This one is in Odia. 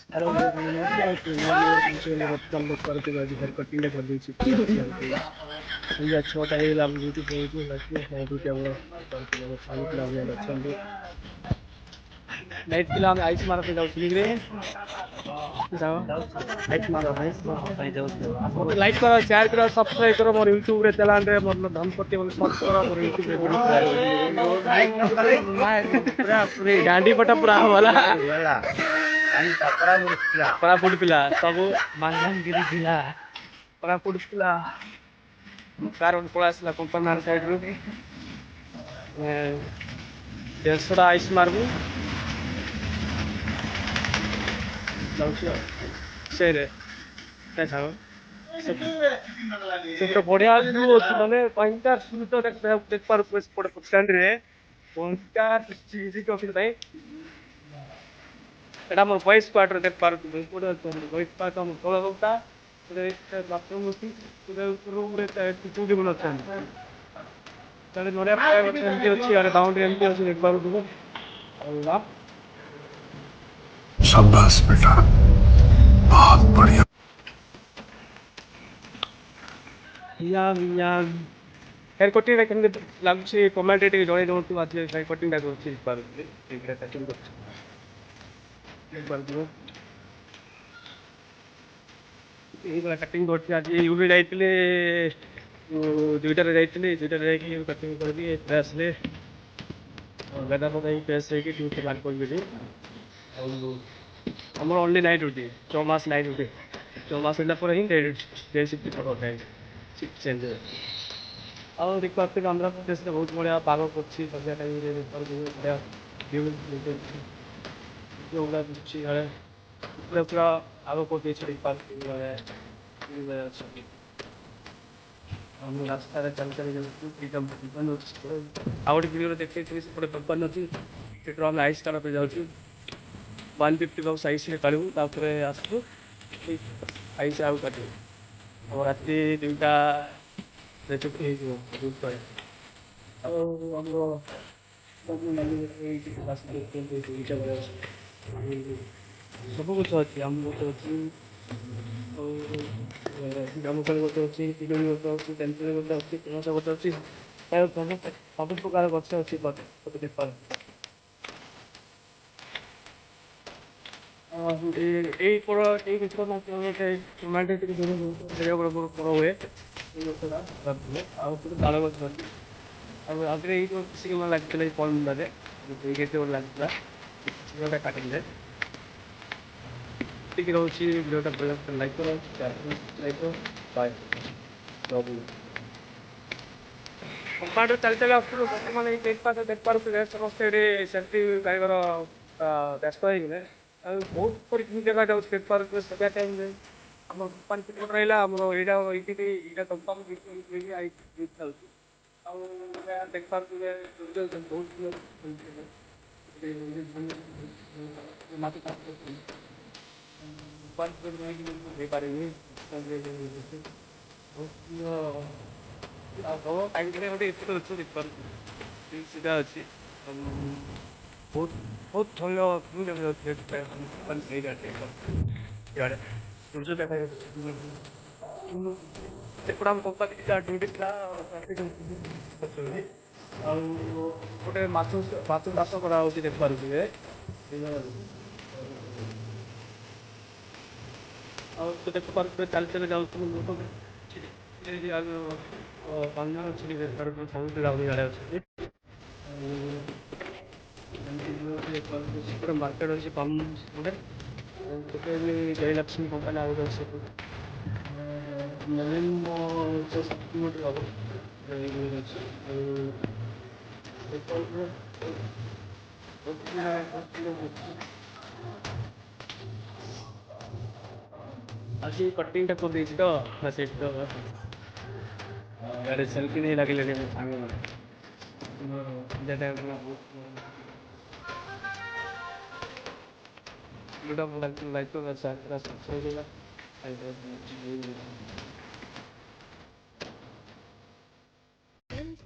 हेलो लोग करते हेयर कटिंग कर देछि ये छोटा हे ला ब्यूटी बहुत लगी है ब्यूटी अब करते पानी पिला दिया अच्छा लाइट पिला आइस मार पे जाऊ ठीक रे जाओ लाइट मारो भाई जाओ मते लाइक करो शेयर करो सब्सक्राइब करो मोर YouTube रे चैनल रे मोर धनपति बोले सब करो मोर YouTube रे लाइक न करे पूरा पूरे गांडी पटा पूरा वाला वाला आई परा फुट पिला सब मांगन गिरी पिला परा फुट पिला कार पड़ा आसला कंपनी साइड रू देशरा आइस मारबू से रे कैसा हो से तो बढ़िया व्यू माने पॉइंटर शुरू तो देख पर पड़ स्टैंड रे पॉइंटर चीज के ऑफिस भाई एटा मोर वॉइस क्वार्टर देख पार तू पूरा तो वॉइस क्वार्टर हम तोला होता पूरे बाथरूम होती पूरे रूम रे तू भी बोलता है तले नोरे एमपी अच्छी अरे बाउंड्री एमपी अच्छी एक बार तू अल्लाह शाबाश बेटा बहुत बढ़िया या हेयर कटिंग रे केन लागछि कमेंट रे जणे जण तू आज हेयर कटिंग दा करछि पार ठीक रे कटिंग कर एक बार दो এই গলা কাটিং করছি আজ ইউবি যাইতিলে দুইটারে যাইকি কাটিং করবি এতে আসলে গাদা তো যাই পেস ହେଇକି ডিউটি বান করবি ଆଉ ଆମର ଓନ୍ଲି ନାଇଟ୍ ଡ୍ୟୁଟି 6 ମାସ ନାଇଟ୍ ଡ୍ୟୁଟି 6 ମାସ ହେଲା ପରେ ହିଁ ଡେ ସିଫ୍ଟ କରିଥାଏ ସିଫ୍ଟ ଚେଞ୍ଜ ଆଉ ଦେଖିପାରୁଥିବେ ଆନ୍ଧ୍ରପ୍ରଦେଶରେ ବହୁତ ବଢ଼ିଆ ପାଗ କରୁଛି ସନ୍ଧ୍ୟା ଟାଇମ୍ରେ ବଢ଼ିଆ ଭିଉ ଯୋଉଗୁଡ଼ା ଦିଶୁଛି ଇଆଡ଼େ ପୁରା ଆଗ କରିଦେଇଛି ଦେଖିପାରୁଥିବେ ଅଛନ୍ତି हम रास्ता चल एकदम ଆଉ ଗୋଟେ ଭିଡ଼ିଓରେ ଦେଖେଇଥିଲି ସେପଟେ କମ୍ପାନୀ ଅଛି ସେଠୁ ଆମେ ଆଇସ୍ କାଢ଼ ପାଇଁ ଯାଉଛୁ 150 ବକ୍ସ ଆଇସ୍ରେ କାଢ଼ିବୁ ତାପରେ ଆସିବୁ ଆଇସ୍ ଆଉ କାଟିବୁ ଆଉ ରାତି 2ଟାରେ ଛୁଟି ହେଇଯିବ ଆଉ ଆମର ସବୁ କିଛି ଅଛି ଆମ ଗୋଟେ ଅଛି ଆଉ ଜାମୁକୋଳି ଗୋଟେ ଅଛି ପିଜୁଳି ଗୋଟେ ଅଛି ତେନ୍ତୁଳି ଗୋଟେ ଅଛି ପଣସ ଗୋଟେ ଅଛି ସବୁ ପ୍ରକାର ଗଛ ଅଛି ଗୋଟେ ବେପାର ଏଇ ପର ଏଇ ଗଛ ଗୋଟେ ଟମାଟୋ ଟିକେ ପର ହୁଏ ଏଇ ଗଛଟା ଆଉ ଗୋଟେ ତାଳ ଗଛ ଅଛି ଆଉ ଆଗରେ ଏଇ କିଛି କିମ୍ବା ଲାଗିଥିଲା ଏଇ ପନ୍ଦରରେ ଏଇ କେତେ ଗୋଟେ ଲାଗିଥିଲା ଗୋଟେ କାଟିଲେ ଟିକେ ରହୁଛି ଭିଡ଼ିଓଟା ଲାଇକ୍ କର ଲାଇକ୍ ବାଏ ସବୁ କମ୍ପାଉଣ୍ଡର ଚାଲି ଚାଲି ଆସୁଥିଲୁ ଲୋକମାନେ ଏଇ ଦେଖିପାରୁଥିବେ ସମସ୍ତେ ଏଠି ସେମିତି ଗାଈଙ୍କର ବ୍ୟସ୍ତ ହେଇଗଲେ ଆଉ ବହୁତ ପରିସ୍ଥିତି ଦେଖାଯାଉଛି ଦେଖିପାରୁଥିବେ ସନ୍ଧ୍ୟା ଟାଇମ୍ରେ ଆମ କମ୍ପାନୀ ସେପଟେ ରହିଲା ଆମର ଏଇଟା ଏଇଟା କମ୍ପାନୀ ଚାଲୁଛି ଆଉ ଦେଖିପାରୁଥିବେ ବହୁତ ମାଟି ହେଇପାରିବି ଆଉ କାହିଁକି ଗୋଟେ ଏତେ ଅଛି ଦେଖିପାରୁଛି ସେଇଟା ଅଛି ବହୁତ ବହୁତ ଭଲ ଇଆଡ଼େ ସୂର୍ଯ୍ୟ ଦେଖାଯାଉଛି ସେପଟେ ଆମ କମ୍ପାନୀ ଡ୍ୟୁଟି ଥିଲା ଆଉ ଗୋଟେ ମାଛ ଚାଷ କରାହେଉଛି ଦେଖିପାରୁଥିବେ ଆଉ ତ ଦେଖିପାରୁଥିବେ ଚାଲି ଚାଲି ଯାଉଥିଲୁ ଲୋକ ପାଞ୍ଜା ଅଛି ସବୁ ପିଲା ଇଆଡ଼େ ଅଛନ୍ତି ସେପଟେ ମାର୍କେଟ ଅଛି ପାମ୍ ସେପଟେ ସେପଟେ ଜୟଲକ୍ଷ୍ମୀ କମ୍ପାନୀ ଆଉ ଅଛି ନବୀନ 7 କିଲୋମିଟର ହବ ଅଛି ଆଜି କଟିଂଟା କରିଦେଇଛି ତ ସେଇଠି ତ ଆରେ ସେଲ୍ଫି ନେଇ ଲାଗିଲେଣି ସାଙ୍ଗମାନେ ଯେଟା ବହୁତ ଲାଇକ୍